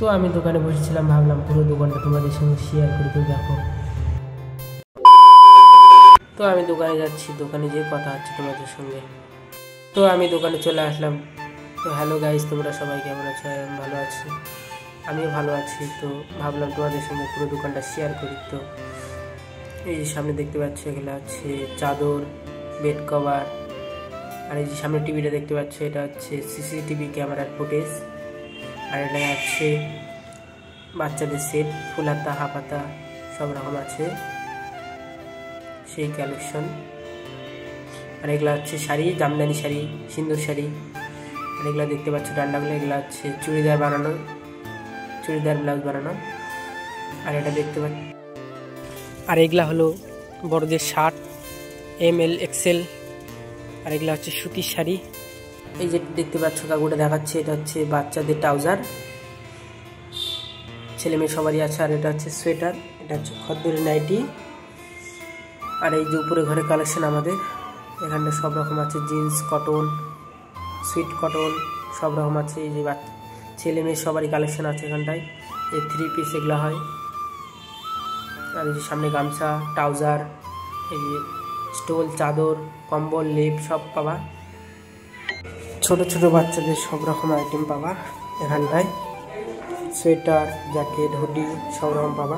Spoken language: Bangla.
তো আমি দোকানে বসেছিলাম, ভাবলাম পুরো দোকানটা তোমাদের সঙ্গে শেয়ার করি, তো দেখো। তো আমি দোকানে যাচ্ছি, দোকানে যেয়ে কথা হচ্ছে তোমাদের সঙ্গে। তো আমি দোকানে চলে আসলাম। তো হ্যালো গাইস, তোমরা সবাই কেমন আছো? আমি ভালো আছি, আমিও ভালো আছি। তো ভাবলাম তোমাদের সঙ্গে পুরো দোকানটা শেয়ার করি। তো এই যে সামনে দেখতে পাচ্ছ, এগুলো হচ্ছে চাদর, বেড কভার। আর এই যে সামনে টিভিটা দেখতে পাচ্ছ, এটা হচ্ছে সিসিটিভি ক্যামেরার ফুটেজ। আর এটা হচ্ছে বাচ্চাদের সেট, ফুল হাতা, হাফ হাতা সব রকম আছে, সেই কালেকশন। আর এগুলো হচ্ছে শাড়ি, জামদানি শাড়ি, সিন্দুর শাড়ি। আর এগুলো দেখতে পাচ্ছ ডান্ডাগুলো, এগুলো হচ্ছে চুড়িদার বানানো, চুড়িদার ব্লাউজ বানানো। আর এটা দেখতে পাচ্ছ, আর এগুলা হলো বড়দের শার্ট, ML XL। আর এগুলো হচ্ছে সুতির শাড়ি। এই যে দেখতে পাচ্ছ কাকুটা দেখাচ্ছে, এটা হচ্ছে বাচ্চাদের ট্রাউজার, ছেলে মেয়ে সবারই আছে। আর এটা হচ্ছে সোয়েটার, এটা হচ্ছে খদ্দরের নাইটি। আর এই যে উপরে ঘরে কালেকশন আমাদের, এখানটা সব রকম আছে, জিন্স, কটন, সুইট কটন সব রকম আছে। এই যে ছেলে মেয়ে সবারই কালেকশন আছে এখানটায়। এই 3 পিস এগুলো হয়। আর এই যে সামনে গামছা, ট্রাউজার, এই যে স্টোল, চাদর, কম্বল, লেপ সব পাবা। ছোট ছোট বাচ্চাদের সব রকম আইটেম পাবা এখানটায়, সোয়েটার, জ্যাকেট, হুডি সব রকম পাবা।